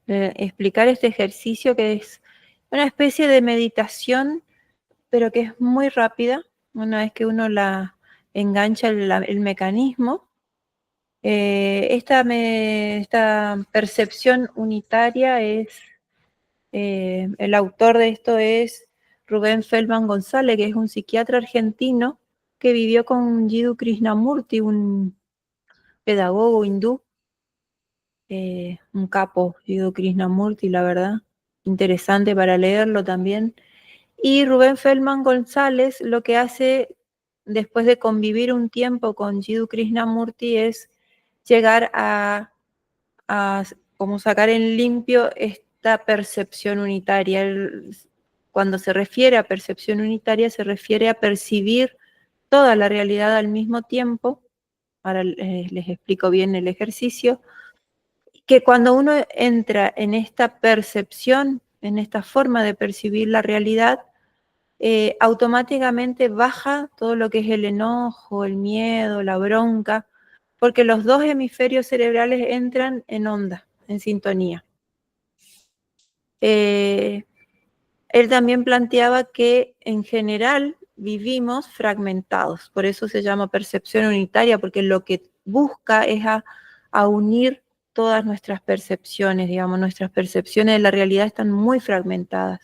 explicar este ejercicio que es una especie de meditación, pero que es muy rápida. Una vez que uno la engancha el mecanismo, esta percepción unitaria es, el autor de esto es Rubén Feldman González, que es un psiquiatra argentino que vivió con Jiddu Krishnamurti, un pedagogo hindú, un capo, Jiddu Krishnamurti, la verdad, interesante para leerlo también. Y Rubén Feldman González lo que hace después de convivir un tiempo con Jiddu Krishnamurti es llegar a como sacar en limpio esta percepción unitaria. Él, cuando se refiere a percepción unitaria, se refiere a percibir toda la realidad al mismo tiempo. Ahora les explico bien el ejercicio, que cuando uno entra en esta percepción, en esta forma de percibir la realidad, automáticamente baja todo lo que es el enojo, el miedo, la bronca, porque los dos hemisferios cerebrales entran en onda, en sintonía. Eh, Él también planteaba que en general vivimos fragmentados, por eso se llama percepción unitaria, porque lo que busca es a unir todas nuestras percepciones, digamos, nuestras percepciones de la realidad están muy fragmentadas.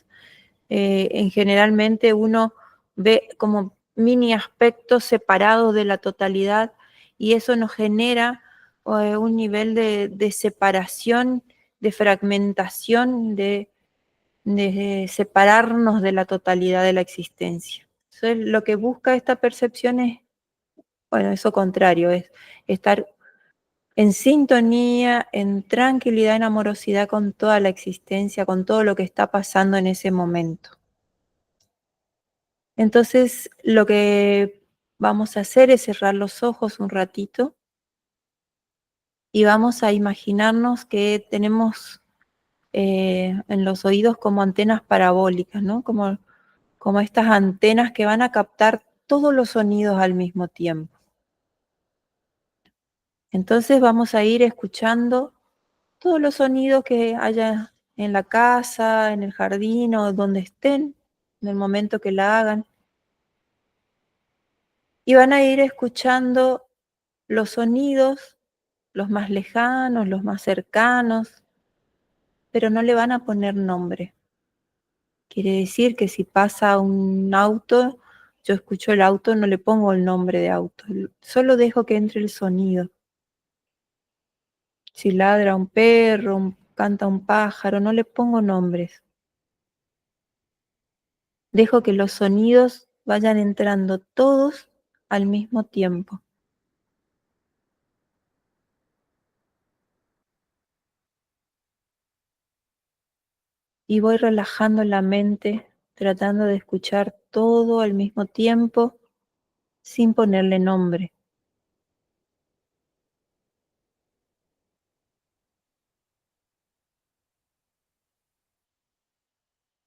En generalmente uno ve como mini aspectos separados de la totalidad y eso nos genera un nivel de separación, de fragmentación, de separarnos de la totalidad de la existencia. Entonces, lo que busca esta percepción es, bueno, eso contrario, es estar en sintonía, en tranquilidad, en amorosidad con toda la existencia, con todo lo que está pasando en ese momento. Entonces, lo que vamos a hacer es cerrar los ojos un ratito y vamos a imaginarnos que tenemos en los oídos como antenas parabólicas, ¿no? Como estas antenas que van a captar todos los sonidos al mismo tiempo. Entonces vamos a ir escuchando todos los sonidos que haya en la casa, en el jardín o donde estén, en el momento que la hagan. Y van a ir escuchando los sonidos, los más lejanos, los más cercanos, pero no le van a poner nombre. Quiere decir que si pasa un auto, yo escucho el auto, no le pongo el nombre de auto, solo dejo que entre el sonido. Si ladra un perro, canta un pájaro, no le pongo nombres. Dejo que los sonidos vayan entrando todos al mismo tiempo. Y voy relajando la mente, tratando de escuchar todo al mismo tiempo, sin ponerle nombre.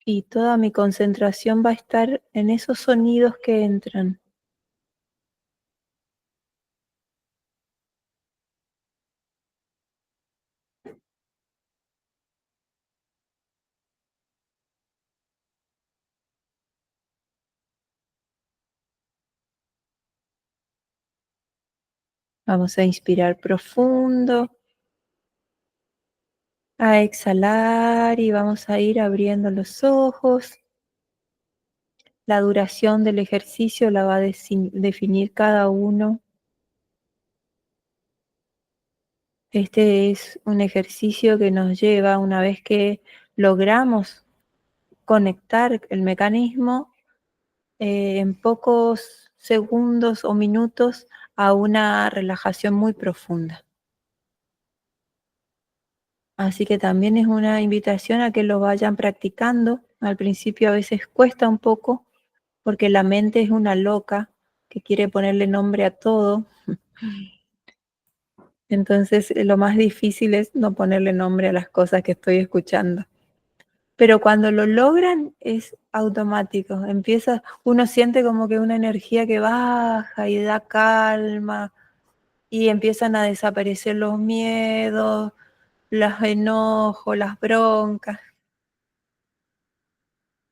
Y toda mi concentración va a estar en esos sonidos que entran. Vamos a inspirar profundo, a exhalar y vamos a ir abriendo los ojos. La duración del ejercicio la va a definir cada uno. Este es un ejercicio que nos lleva, una vez que logramos conectar el mecanismo, en pocos segundos o minutos a una relajación muy profunda. Así que también es una invitación a que lo vayan practicando. Al principio a veces cuesta un poco porque la mente es una loca que quiere ponerle nombre a todo. Entonces lo más difícil es no ponerle nombre a las cosas que estoy escuchando. Pero cuando lo logran es automático. Uno siente como que una energía que baja y da calma y empiezan a desaparecer los miedos, los enojos, las broncas.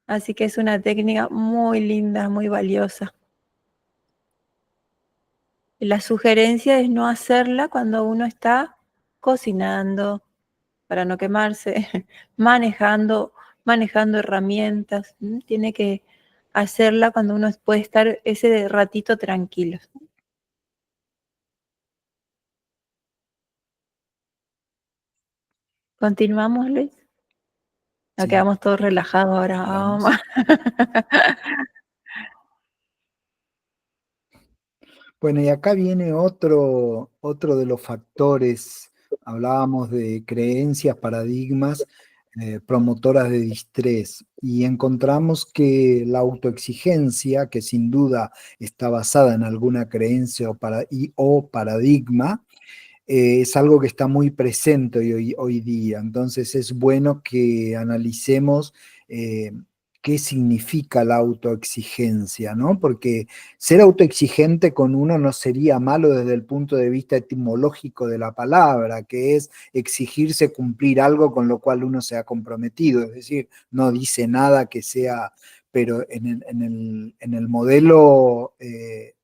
Así que es una técnica muy linda, muy valiosa. La sugerencia es no hacerla cuando uno está cocinando, para no quemarse, manejando herramientas. Tiene que hacerla cuando uno puede estar ese ratito tranquilo. ¿Continuamos, Luis? Nos Sí, quedamos todos relajados ahora. vamos. Bueno, y acá viene otro de los factores, hablábamos de creencias, paradigmas, promotoras de distrés, y encontramos que la autoexigencia, que sin duda está basada en alguna creencia o paradigma, es algo que está muy presente hoy día. Entonces es bueno que analicemos qué significa la autoexigencia, ¿no? Porque ser autoexigente con uno no sería malo desde el punto de vista etimológico de la palabra, que es exigirse cumplir algo con lo cual uno se ha comprometido. Es decir, no dice nada que sea, pero en el modelo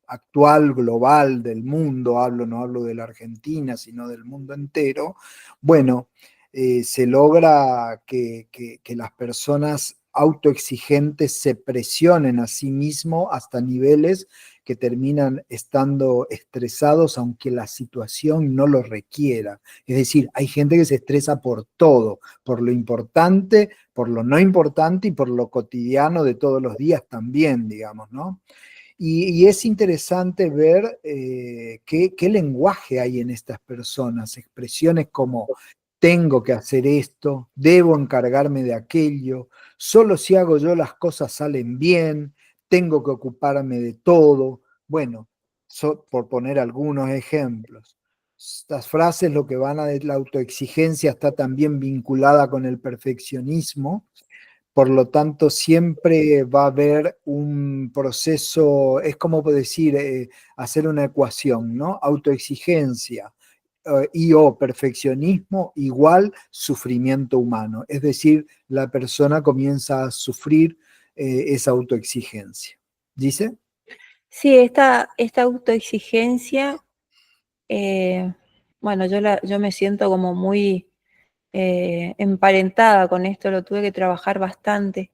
actual, global del mundo, no hablo de la Argentina, sino del mundo entero, bueno, se logra que las personas autoexigentes se presionen a sí mismos hasta niveles que terminan estando estresados aunque la situación no lo requiera. Es decir, hay gente que se estresa por todo, por lo importante, por lo no importante y por lo cotidiano de todos los días también, digamos, ¿no? Y es interesante ver qué lenguaje hay en estas personas, expresiones como tengo que hacer esto, debo encargarme de aquello, solo si hago yo las cosas salen bien, tengo que ocuparme de todo. Bueno, por poner algunos ejemplos. Estas frases lo que van a la autoexigencia está también vinculada con el perfeccionismo, por lo tanto, siempre va a haber un proceso, es como decir, hacer una ecuación, ¿no? Autoexigencia y o perfeccionismo igual sufrimiento humano. Es decir, la persona comienza a sufrir esa autoexigencia. ¿Dice? Sí, esta autoexigencia, eh, bueno, yo me siento como muy emparentada con esto, lo tuve que trabajar bastante,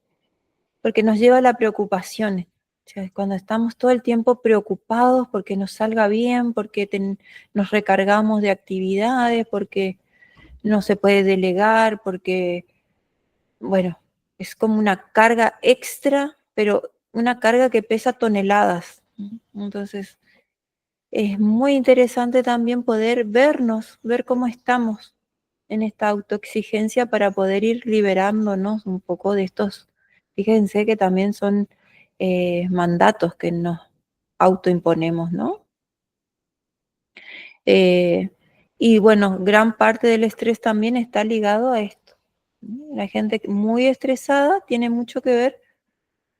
porque nos lleva a la preocupación. O sea, cuando estamos todo el tiempo preocupados porque nos salga bien, porque nos recargamos de actividades, porque no se puede delegar, porque, bueno, es como una carga extra, pero una carga que pesa toneladas. Entonces, es muy interesante también poder vernos, ver cómo estamos en esta autoexigencia para poder ir liberándonos un poco de estos, fíjense que también son mandatos que nos autoimponemos, ¿no? Eh, y bueno, gran parte del estrés también está ligado a esto. La gente muy estresada tiene mucho que ver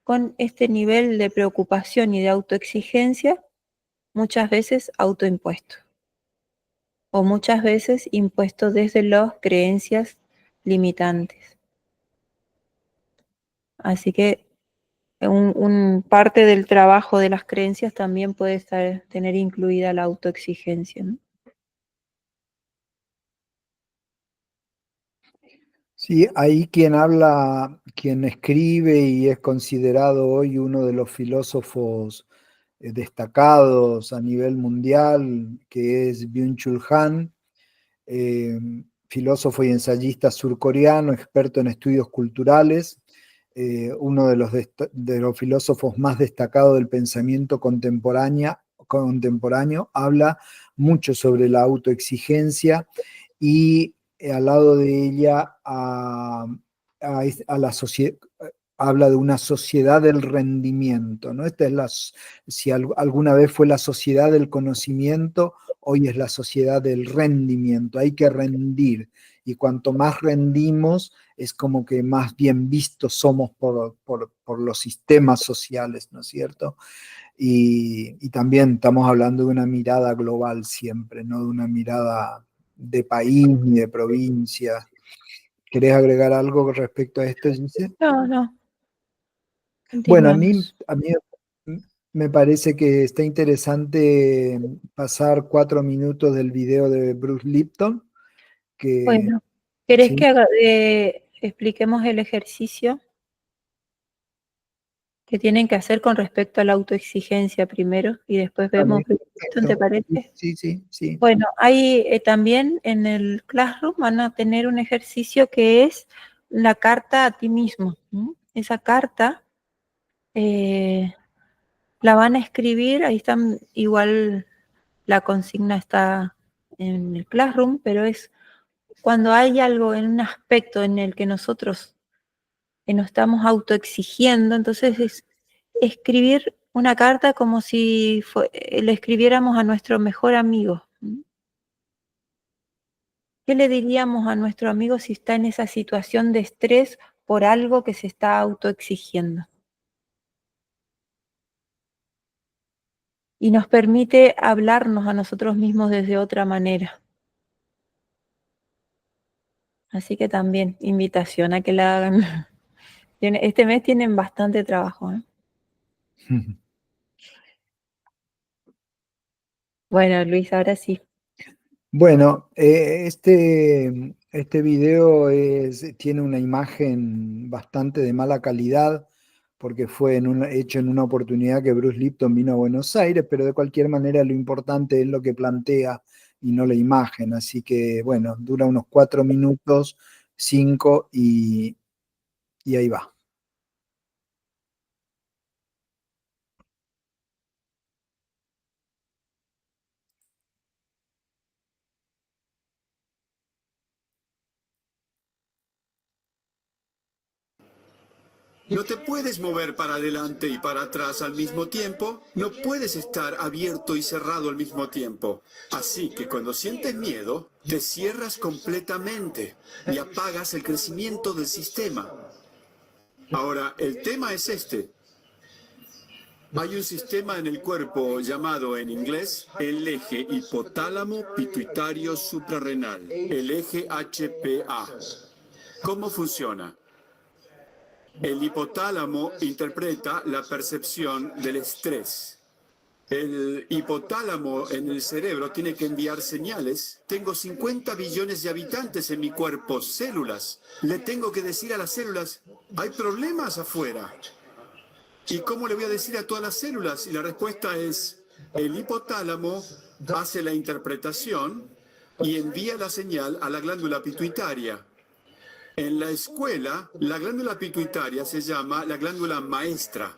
con este nivel de preocupación y de autoexigencia, muchas veces autoimpuesto, o muchas veces impuesto desde las creencias limitantes. Así que un parte del trabajo de las creencias también puede tener incluida la autoexigencia, ¿no? Sí, ahí quien habla, quien escribe y es considerado hoy uno de los filósofos destacados a nivel mundial, que es Byung-Chul Han, eh, filósofo y ensayista surcoreano, experto en estudios culturales, uno de los filósofos más destacados del pensamiento contemporáneo, habla mucho sobre la autoexigencia y al lado de ella a la sociedad habla de una sociedad del rendimiento, ¿no? Esta es si alguna vez fue la sociedad del conocimiento, hoy es la sociedad del rendimiento, hay que rendir, y cuanto más rendimos, es como que más bien vistos somos por los sistemas sociales, ¿no es cierto? Y también estamos hablando de una mirada global siempre, no de una mirada de país ni de provincia. ¿Querés agregar algo respecto a esto, Gise? No, no, Bueno, continuamos. a mí me parece que está interesante pasar 4 minutos del video de Bruce Lipton, que Bueno, ¿querés sí, que expliquemos el ejercicio que tienen que hacer con respecto a la autoexigencia primero y después vemos, dale, ¿te perfecto. parece? Sí, sí, sí. Bueno, hay también en el Classroom van a tener un ejercicio que es la carta a ti mismo. ¿No? Esa carta la van a escribir, ahí están, igual la consigna está en el Classroom, pero es cuando hay algo en un aspecto en el que nosotros nos estamos autoexigiendo, entonces es escribir una carta como si le escribiéramos a nuestro mejor amigo. ¿Qué le diríamos a nuestro amigo si está en esa situación de estrés por algo que se está autoexigiendo? Y nos permite hablarnos a nosotros mismos desde otra manera. Así que también, invitación a que la hagan. Este mes tienen bastante trabajo, ¿eh? Bueno, Luis, ahora sí. Bueno, este video tiene una imagen bastante de mala calidad porque fue hecho en una oportunidad que Bruce Lipton vino a Buenos Aires, pero de cualquier manera lo importante es lo que plantea y no la imagen. Así que, bueno, dura unos 4 minutos, 5 y ahí va. No te puedes mover para adelante y para atrás al mismo tiempo. No puedes estar abierto y cerrado al mismo tiempo. Así que cuando sientes miedo, te cierras completamente y apagas el crecimiento del sistema. Ahora, el tema es este. Hay un sistema en el cuerpo llamado en inglés el eje hipotálamo pituitario suprarrenal, el eje HPA. ¿Cómo funciona? El hipotálamo interpreta la percepción del estrés. El hipotálamo en el cerebro tiene que enviar señales. Tengo 50 billones de habitantes en mi cuerpo, células. Le tengo que decir a las células, hay problemas afuera. ¿Y cómo le voy a decir a todas las células? Y la respuesta es, el hipotálamo hace la interpretación y envía la señal a la glándula pituitaria. En la escuela, la glándula pituitaria se llama la glándula maestra.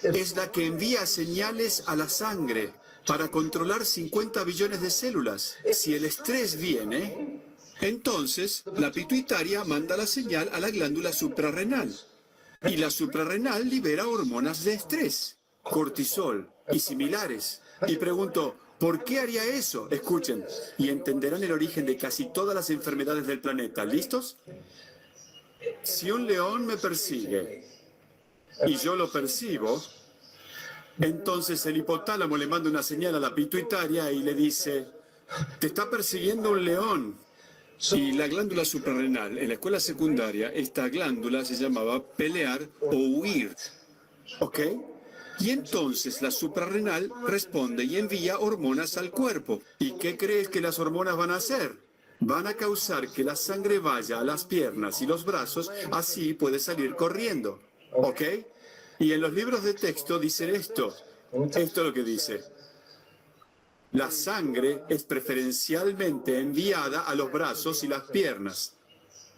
Es la que envía señales a la sangre para controlar 50 billones de células. Si el estrés viene, entonces la pituitaria manda la señal a la glándula suprarrenal. Y la suprarrenal libera hormonas de estrés, cortisol y similares. Y pregunto, ¿por qué haría eso? Escuchen, y entenderán el origen de casi todas las enfermedades del planeta. ¿Listos? Si un león me persigue y yo lo percibo, entonces el hipotálamo le manda una señal a la pituitaria y le dice, te está persiguiendo un león. Y la glándula suprarrenal, en la escuela secundaria, esta glándula se llamaba pelear o huir. ¿Ok? Y entonces la suprarrenal responde y envía hormonas al cuerpo. ¿Y qué crees que las hormonas van a hacer? Van a causar que la sangre vaya a las piernas y los brazos, así puede salir corriendo. ¿Ok? Y en los libros de texto dicen esto. Esto es lo que dice. La sangre es preferencialmente enviada a los brazos y las piernas.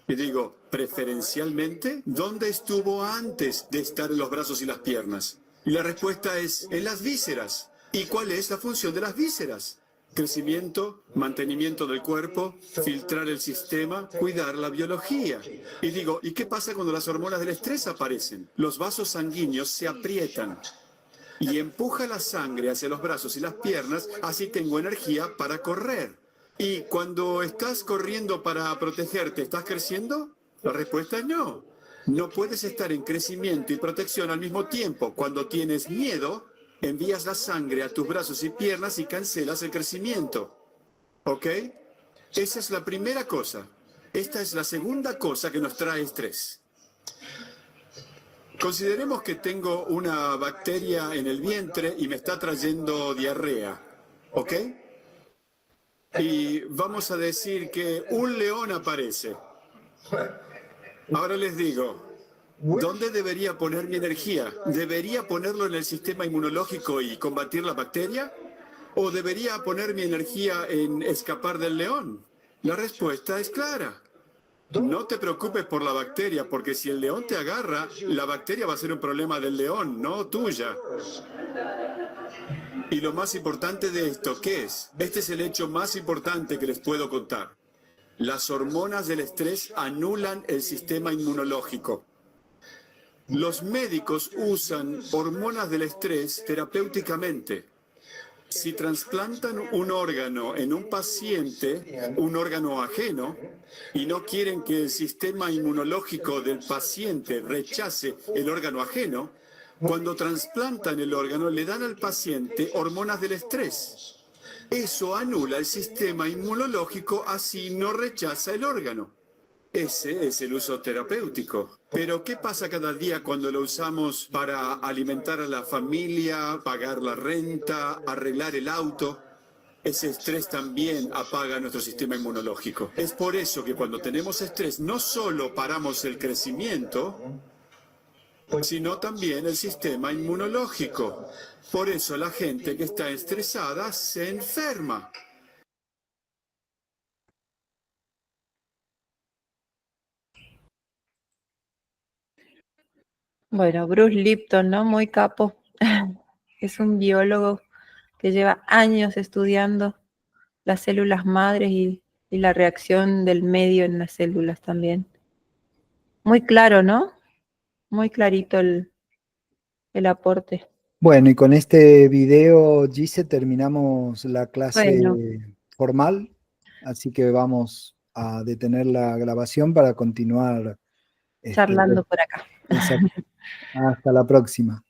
Y digo, ¿preferencialmente? ¿Dónde estuvo antes de estar en los brazos y las piernas? Y la respuesta es, en las vísceras. ¿Y cuál es la función de las vísceras? Crecimiento, mantenimiento del cuerpo, filtrar el sistema, cuidar la biología. Y digo, ¿y qué pasa cuando las hormonas del estrés aparecen? Los vasos sanguíneos se aprietan y empuja la sangre hacia los brazos y las piernas, así tengo energía para correr. Y cuando estás corriendo para protegerte, ¿estás creciendo? La respuesta es no. No puedes estar en crecimiento y protección al mismo tiempo. Cuando tienes miedo, envías la sangre a tus brazos y piernas y cancelas el crecimiento. ¿Ok? Esa es la primera cosa. Esta es la segunda cosa que nos trae estrés. Consideremos que tengo una bacteria en el vientre y me está trayendo diarrea, ¿ok? Y vamos a decir que un león aparece. Ahora les digo, ¿dónde debería poner mi energía? ¿Debería ponerlo en el sistema inmunológico y combatir la bacteria? ¿O debería poner mi energía en escapar del león? La respuesta es clara. No te preocupes por la bacteria, porque si el león te agarra, la bacteria va a ser un problema del león, no tuya. Y lo más importante de esto, ¿qué es? Este es el hecho más importante que les puedo contar. Las hormonas del estrés anulan el sistema inmunológico. Los médicos usan hormonas del estrés terapéuticamente. Si trasplantan un órgano en un paciente, un órgano ajeno, y no quieren que el sistema inmunológico del paciente rechace el órgano ajeno, cuando trasplantan el órgano le dan al paciente hormonas del estrés. Eso anula el sistema inmunológico, así no rechaza el órgano. Ese es el uso terapéutico. Pero ¿qué pasa cada día cuando lo usamos para alimentar a la familia, pagar la renta, arreglar el auto? Ese estrés también apaga nuestro sistema inmunológico. Es por eso que cuando tenemos estrés no solo paramos el crecimiento, sino también el sistema inmunológico. Por eso la gente que está estresada se enferma. Bueno, Bruce Lipton, ¿no? Muy capo. Es un biólogo que lleva años estudiando las células madres y la reacción del medio en las células también. Muy claro, ¿no? Muy clarito el aporte. Bueno, y con este video, Gise, terminamos la clase Bueno, formal, así que vamos a detener la grabación para continuar. charlando por acá. Exacto. Hasta la próxima.